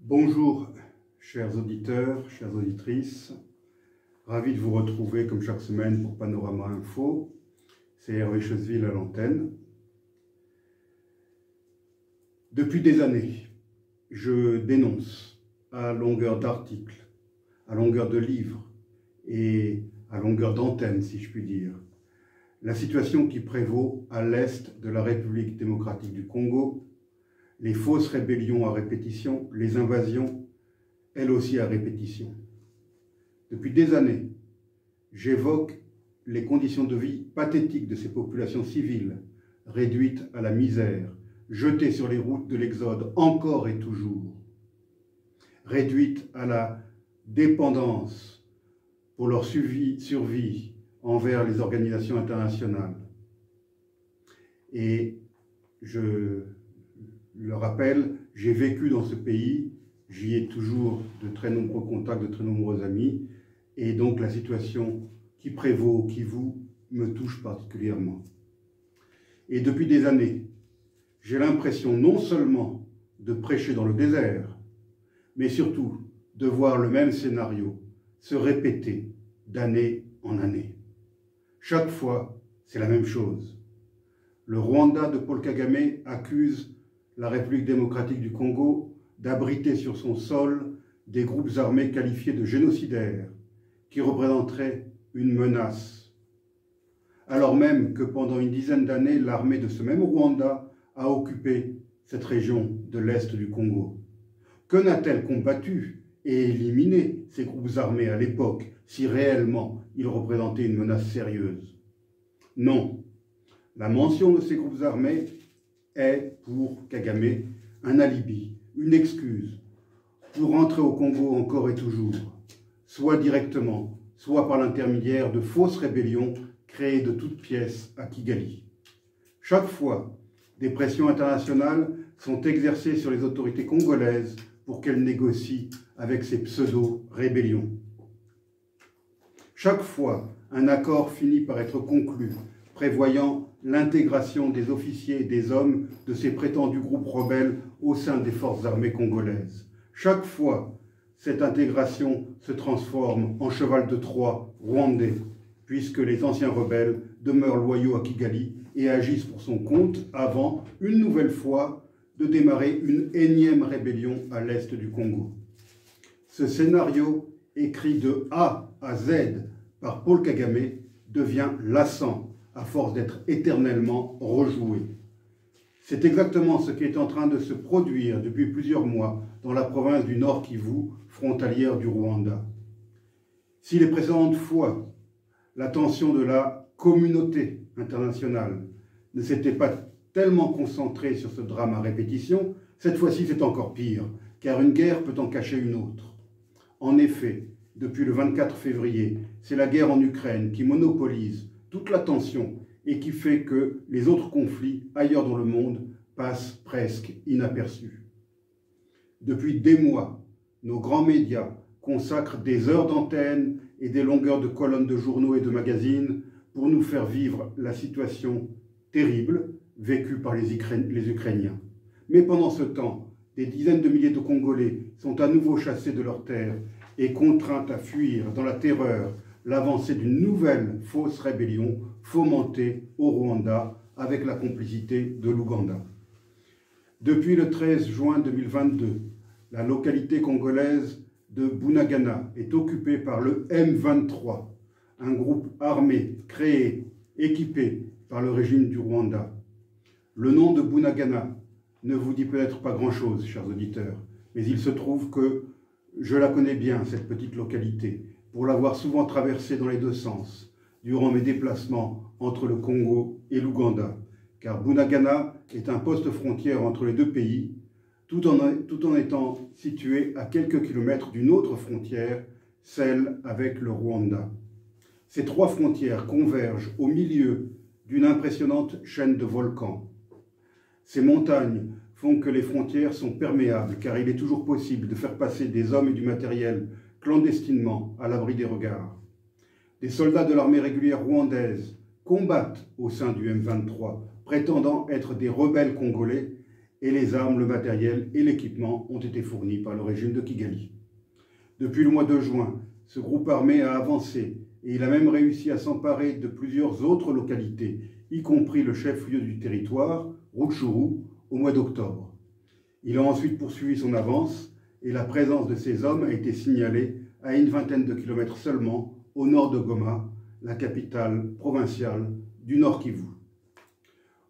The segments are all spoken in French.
Bonjour, chers auditeurs, chères auditrices. Ravi de vous retrouver comme chaque semaine pour Panorama Info. C'est Hervé Chesville à l'antenne. Depuis des années, je dénonce à longueur d'articles, à longueur de livres et à longueur d'antenne, si je puis dire, la situation qui prévaut à l'est de la République démocratique du Congo, les fausses rébellions à répétition, les invasions, elles aussi à répétition. Depuis des années, j'évoque les conditions de vie pathétiques de ces populations civiles, réduites à la misère, jetées sur les routes de l'exode encore et toujours, réduites à la dépendance pour leur survie envers les organisations internationales. Et je le rappelle, j'ai vécu dans ce pays, j'y ai toujours de très nombreux contacts, de très nombreux amis, et donc la situation qui prévaut, qui me touche particulièrement. Et depuis des années, j'ai l'impression non seulement de prêcher dans le désert, mais surtout de voir le même scénario se répéter d'année en année. Chaque fois, c'est la même chose. Le Rwanda de Paul Kagame accuse la République démocratique du Congo d'abriter sur son sol des groupes armés qualifiés de génocidaires qui représenteraient une menace. Alors même que pendant une dizaine d'années, l'armée de ce même Rwanda a occupé cette région de l'Est du Congo. Que n'a-t-elle combattu et éliminé ces groupes armés à l'époque si réellement ils représentaient une menace sérieuse? Non. La mention de ces groupes armés est pour Kagame un alibi, une excuse pour entrer au Congo encore et toujours, soit directement, soit par l'intermédiaire de fausses rébellions créées de toutes pièces à Kigali. Chaque fois, des pressions internationales sont exercées sur les autorités congolaises pour qu'elles négocient avec ces pseudo-rébellions. Chaque fois, un accord finit par être conclu, prévoyant l'intégration des officiers et des hommes de ces prétendus groupes rebelles au sein des forces armées congolaises. Chaque fois, cette intégration se transforme en cheval de Troie rwandais, puisque les anciens rebelles demeurent loyaux à Kigali et agissent pour son compte avant, une nouvelle fois, de démarrer une énième rébellion à l'est du Congo. Ce scénario, écrit de A à Z par Paul Kagame, devient lassant à force d'être éternellement rejoué. C'est exactement ce qui est en train de se produire depuis plusieurs mois dans la province du Nord Kivu, frontalière du Rwanda. Si les précédentes fois, l'attention de la communauté internationale ne s'était pas tellement concentrée sur ce drame à répétition, cette fois-ci c'est encore pire, car une guerre peut en cacher une autre. En effet, depuis le 24 février, c'est la guerre en Ukraine qui monopolise toute l'attention et qui fait que les autres conflits ailleurs dans le monde passent presque inaperçus. Depuis des mois, nos grands médias consacrent des heures d'antenne et des longueurs de colonnes de journaux et de magazines pour nous faire vivre la situation terrible vécue par les Ukrainiens. Mais pendant ce temps, des dizaines de milliers de Congolais sont à nouveau chassés de leurs terres et contraints à fuir dans la terreur l'avancée d'une nouvelle fausse rébellion fomentée au Rwanda avec la complicité de l'Ouganda. Depuis le 13 juin 2022, la localité congolaise de Bunagana est occupée par le M23, un groupe armé créé, équipé par le régime du Rwanda. Le nom de Bunagana ne vous dit peut-être pas grand-chose, chers auditeurs, mais il se trouve que je la connais bien, cette petite localité, pour l'avoir souvent traversée dans les deux sens, durant mes déplacements entre le Congo et l'Ouganda, car Bunagana est un poste frontière entre les deux pays, tout en étant situé à quelques kilomètres d'une autre frontière, celle avec le Rwanda. Ces trois frontières convergent au milieu d'une impressionnante chaîne de volcans. Ces montagnes font que les frontières sont perméables, car il est toujours possible de faire passer des hommes et du matériel clandestinement à l'abri des regards. Des soldats de l'armée régulière rwandaise combattent au sein du M23, prétendant être des rebelles congolais et les armes, le matériel et l'équipement ont été fournis par le régime de Kigali. Depuis le mois de juin, ce groupe armé a avancé et il a même réussi à s'emparer de plusieurs autres localités, y compris le chef-lieu du territoire, Rutshuru, au mois d'octobre. Il a ensuite poursuivi son avance et la présence de ces hommes a été signalée à une vingtaine de kilomètres seulement au nord de Goma, la capitale provinciale du Nord Kivu.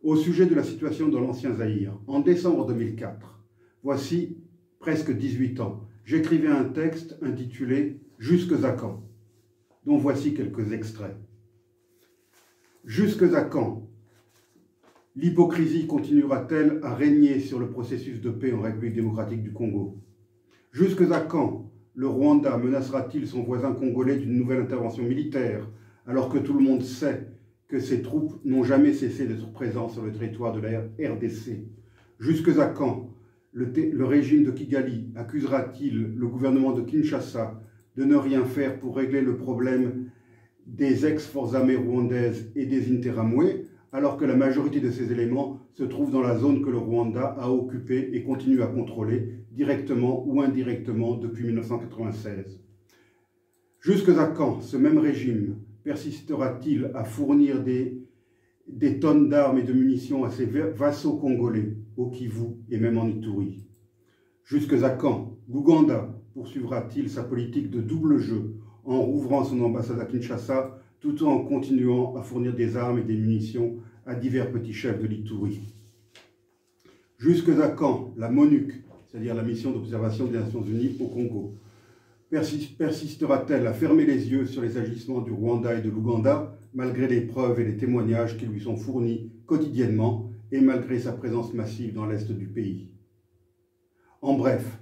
Au sujet de la situation dans l'ancien Zaïre, en décembre 2004, voici presque 18 ans, j'écrivais un texte intitulé « Jusque à quand ?», dont voici quelques extraits. « Jusque à quand l'hypocrisie continuera-t-elle à régner sur le processus de paix en République démocratique du Congo? Jusque à quand le Rwanda menacera-t-il son voisin congolais d'une nouvelle intervention militaire, alors que tout le monde sait que ses troupes n'ont jamais cessé d'être présentes sur le territoire de la RDC? Jusque à quand le régime de Kigali accusera-t-il le gouvernement de Kinshasa de ne rien faire pour régler le problème des ex-forces armées rwandaises et des Interamwe, alors que la majorité de ces éléments se trouvent dans la zone que le Rwanda a occupée et continue à contrôler directement ou indirectement depuis 1996. Jusque à quand ce même régime persistera-t-il à fournir des tonnes d'armes et de munitions à ses vassaux congolais, au Kivu et même en Ituri? Jusque à quand l'Ouganda poursuivra-t-il sa politique de double jeu en rouvrant son ambassade à Kinshasa tout en continuant à fournir des armes et des munitions à divers petits chefs de l'Ituri? Jusque à quand la MONUC, c'est-à-dire la mission d'observation des Nations Unies au Congo, persistera-t-elle à fermer les yeux sur les agissements du Rwanda et de l'Ouganda, malgré les preuves et les témoignages qui lui sont fournis quotidiennement et malgré sa présence massive dans l'est du pays? En bref,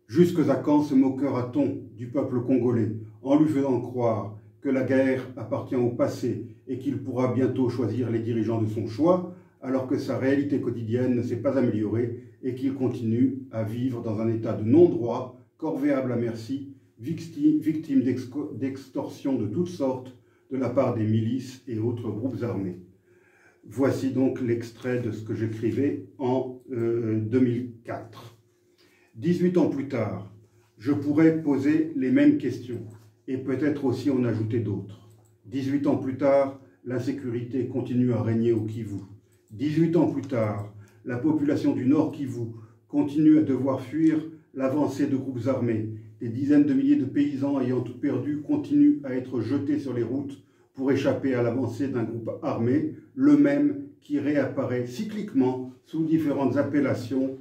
jusque à quand se moquera-t-on du peuple congolais en lui faisant croire que la guerre appartient au passé et qu'il pourra bientôt choisir les dirigeants de son choix, alors que sa réalité quotidienne ne s'est pas améliorée et qu'il continue à vivre dans un état de non-droit, corvéable à merci, victime d'extorsions de toutes sortes de la part des milices et autres groupes armés. Voici donc l'extrait de ce que j'écrivais en 2004. 18 ans plus tard, je pourrais poser les mêmes questions et peut-être aussi en ajouter d'autres. 18 ans plus tard, l'insécurité continue à régner au Kivu. 18 ans plus tard, la population du Nord Kivu continue à devoir fuir l'avancée de groupes armés. Des dizaines de milliers de paysans ayant tout perdu continuent à être jetés sur les routes pour échapper à l'avancée d'un groupe armé, le même qui réapparaît cycliquement sous différentes appellations,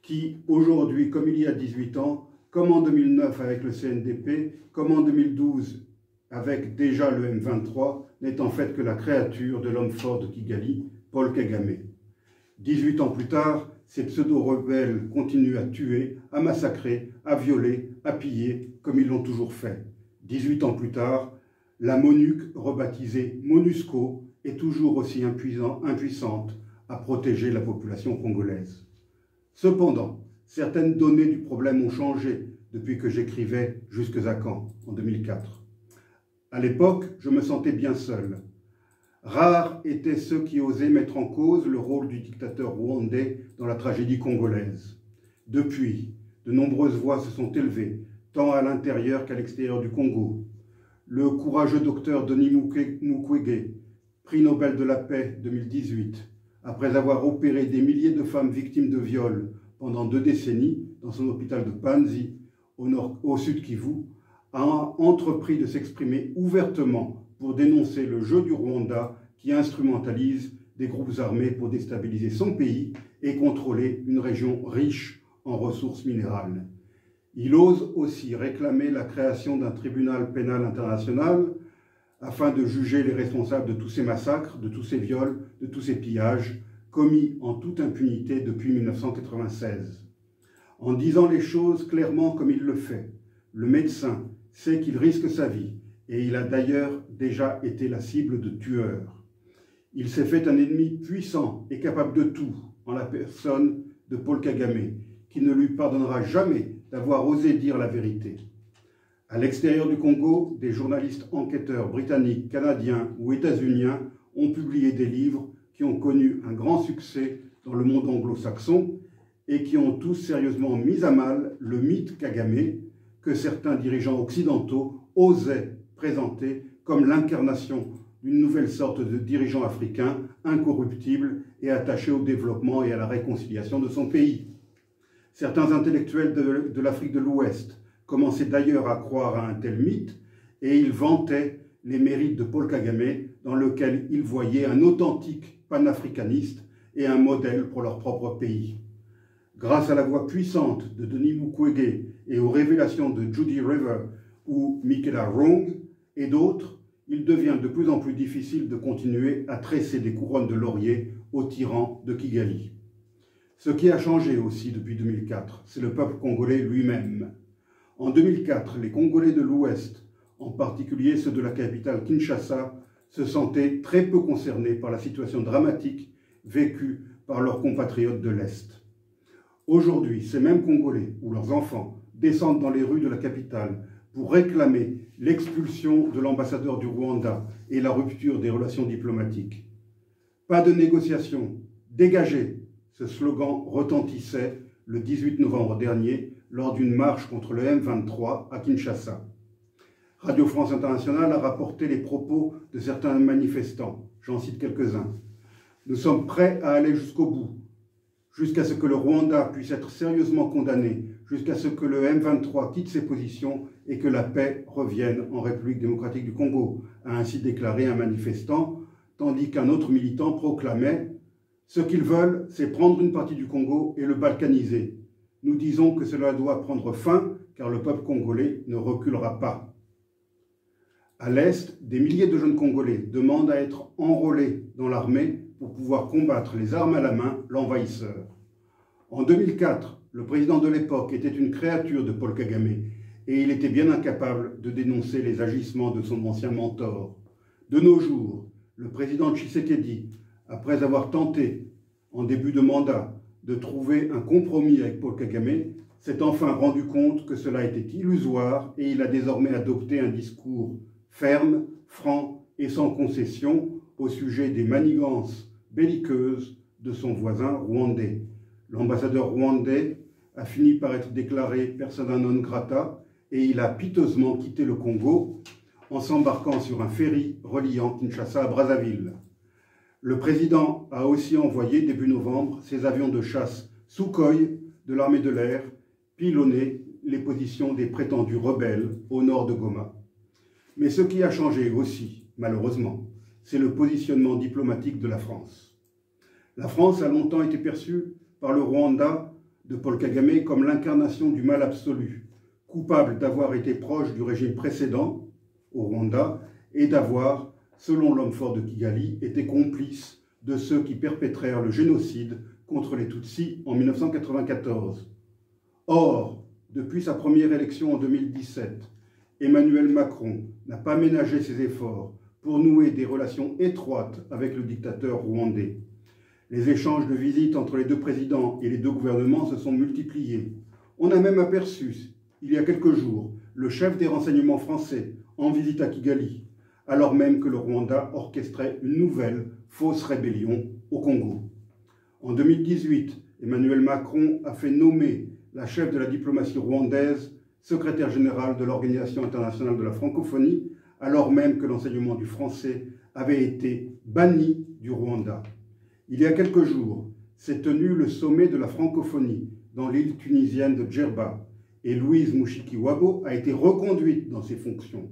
qui aujourd'hui, comme il y a 18 ans, comme en 2009 avec le CNDP, comme en 2012 avec déjà le M23, n'est en fait que la créature de l'homme fort de Kigali, Paul Kagame. 18 ans plus tard, ces pseudo-rebelles continuent à tuer, à massacrer, à violer, à piller, comme ils l'ont toujours fait. 18 ans plus tard, la MONUC, rebaptisée MONUSCO, est toujours aussi impuissante à protéger la population congolaise. Cependant, certaines données du problème ont changé depuis que j'écrivais Jusque à quand, en 2004. À l'époque, je me sentais bien seul. Rares étaient ceux qui osaient mettre en cause le rôle du dictateur rwandais dans la tragédie congolaise. Depuis, de nombreuses voix se sont élevées, tant à l'intérieur qu'à l'extérieur du Congo. Le courageux docteur Denis Mukwege, prix Nobel de la paix 2018, après avoir opéré des milliers de femmes victimes de viols pendant 2 décennies dans son hôpital de Panzi, au sud Kivu, a entrepris de s'exprimer ouvertement pour dénoncer le jeu du Rwanda qui instrumentalise des groupes armés pour déstabiliser son pays et contrôler une région riche en ressources minérales. Il ose aussi réclamer la création d'un tribunal pénal international afin de juger les responsables de tous ces massacres, de tous ces viols, de tous ces pillages commis en toute impunité depuis 1996. En disant les choses clairement comme il le fait, le médecin sait qu'il risque sa vie et il a d'ailleurs déjà été la cible de tueurs. Il s'est fait un ennemi puissant et capable de tout en la personne de Paul Kagame, qui ne lui pardonnera jamais d'avoir osé dire la vérité. À l'extérieur du Congo, des journalistes enquêteurs britanniques, canadiens ou états-uniens ont publié des livres qui ont connu un grand succès dans le monde anglo-saxon et qui ont tous sérieusement mis à mal le mythe Kagame que certains dirigeants occidentaux osaient présenter comme l'incarnation d'une nouvelle sorte de dirigeant africain incorruptible et attaché au développement et à la réconciliation de son pays. Certains intellectuels de l'Afrique de l'Ouest commençaient d'ailleurs à croire à un tel mythe et ils vantaient les mérites de Paul Kagame dans lequel ils voyaient un authentique panafricaniste et un modèle pour leur propre pays. Grâce à la voix puissante de Denis Mukwege et aux révélations de Judy River ou Michaela Wrong et d'autres, il devient de plus en plus difficile de continuer à tresser des couronnes de laurier aux tyrans de Kigali. Ce qui a changé aussi depuis 2004, c'est le peuple congolais lui-même. En 2004, les Congolais de l'Ouest, en particulier ceux de la capitale Kinshasa, se sentaient très peu concernés par la situation dramatique vécue par leurs compatriotes de l'Est. Aujourd'hui, ces mêmes Congolais ou leurs enfants descendent dans les rues de la capitale pour réclamer l'expulsion de l'ambassadeur du Rwanda et la rupture des relations diplomatiques. Pas de négociation, dégagez! Ce slogan retentissait le 18 novembre dernier lors d'une marche contre le M23 à Kinshasa. Radio France Internationale a rapporté les propos de certains manifestants. J'en cite quelques-uns. Nous sommes prêts à aller jusqu'au bout, jusqu'à ce que le Rwanda puisse être sérieusement condamné, jusqu'à ce que le M23 quitte ses positions et que la paix revienne en République démocratique du Congo, a ainsi déclaré un manifestant, tandis qu'un autre militant proclamait « Ce qu'ils veulent, c'est prendre une partie du Congo et le balkaniser. Nous disons que cela doit prendre fin, car le peuple congolais ne reculera pas. » À l'Est, des milliers de jeunes Congolais demandent à être enrôlés dans l'armée pour pouvoir combattre les armes à la main l'envahisseur. En 2004, le président de l'époque était une créature de Paul Kagame et il était bien incapable de dénoncer les agissements de son ancien mentor. De nos jours, le président Tshisekedi, après avoir tenté, en début de mandat, de trouver un compromis avec Paul Kagame, s'est enfin rendu compte que cela était illusoire et il a désormais adopté un discours ferme, franc et sans concession au sujet des manigances belliqueuses de son voisin rwandais. L'ambassadeur rwandais a fini par être déclaré persona non grata et il a piteusement quitté le Congo en s'embarquant sur un ferry reliant Kinshasa à Brazzaville. Le président a aussi envoyé début novembre ses avions de chasse Sukhoi de l'armée de l'air pilonner les positions des prétendus rebelles au nord de Goma. Mais ce qui a changé aussi, malheureusement, c'est le positionnement diplomatique de la France. La France a longtemps été perçue par le Rwanda de Paul Kagame comme l'incarnation du mal absolu, coupable d'avoir été proche du régime précédent au Rwanda et d'avoir, selon l'homme fort de Kigali, été complice de ceux qui perpétrèrent le génocide contre les Tutsis en 1994. Or, depuis sa première élection en 2017, Emmanuel Macron n'a pas ménagé ses efforts pour nouer des relations étroites avec le dictateur rwandais. Les échanges de visites entre les deux présidents et les deux gouvernements se sont multipliés. On a même aperçu, il y a quelques jours, le chef des renseignements français en visite à Kigali, alors même que le Rwanda orchestrait une nouvelle fausse rébellion au Congo. En 2018, Emmanuel Macron a fait nommer la chef de la diplomatie rwandaise secrétaire général de l'Organisation internationale de la francophonie, alors même que l'enseignement du français avait été banni du Rwanda. Il y a quelques jours, s'est tenu le sommet de la francophonie dans l'île tunisienne de Djerba, et Louise Mushikiwabo a été reconduite dans ses fonctions.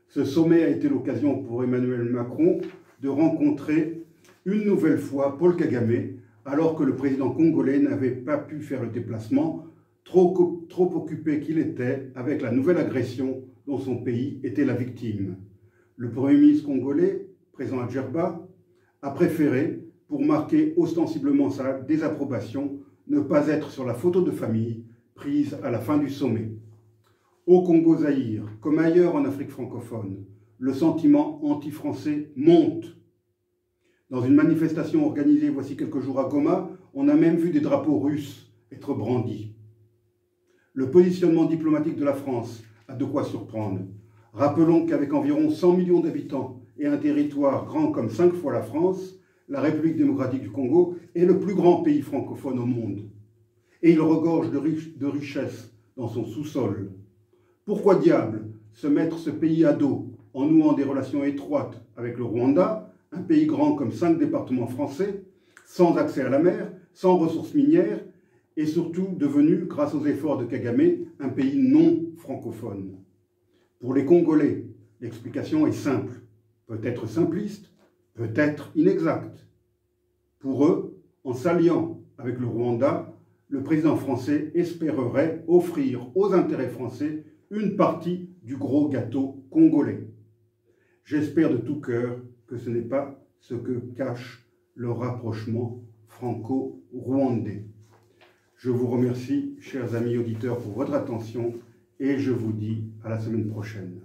Ce sommet a été l'occasion pour Emmanuel Macron de rencontrer une nouvelle fois Paul Kagame, alors que le président congolais n'avait pas pu faire le déplacement, trop occupé qu'il était avec la nouvelle agression dont son pays était la victime. Le Premier ministre congolais, présent à Djerba, a préféré, pour marquer ostensiblement sa désapprobation, ne pas être sur la photo de famille prise à la fin du sommet. Au Congo-Zaïre, comme ailleurs en Afrique francophone, le sentiment anti-français monte. Dans une manifestation organisée voici quelques jours à Goma, on a même vu des drapeaux russes être brandis. Le positionnement diplomatique de la France a de quoi surprendre. Rappelons qu'avec environ 100 millions d'habitants et un territoire grand comme 5 fois la France, la République démocratique du Congo est le plus grand pays francophone au monde. Et il regorge de richesses dans son sous-sol. Pourquoi diable se mettre ce pays à dos en nouant des relations étroites avec le Rwanda, un pays grand comme 5 départements français, sans accès à la mer, sans ressources minières, et surtout devenu, grâce aux efforts de Kagame, un pays non francophone. Pour les Congolais, l'explication est simple, peut-être simpliste, peut-être inexacte. Pour eux, en s'alliant avec le Rwanda, le président français espérerait offrir aux intérêts français une partie du gros gâteau congolais. J'espère de tout cœur que ce n'est pas ce que cache le rapprochement franco-rwandais. Je vous remercie, chers amis auditeurs, pour votre attention et je vous dis à la semaine prochaine.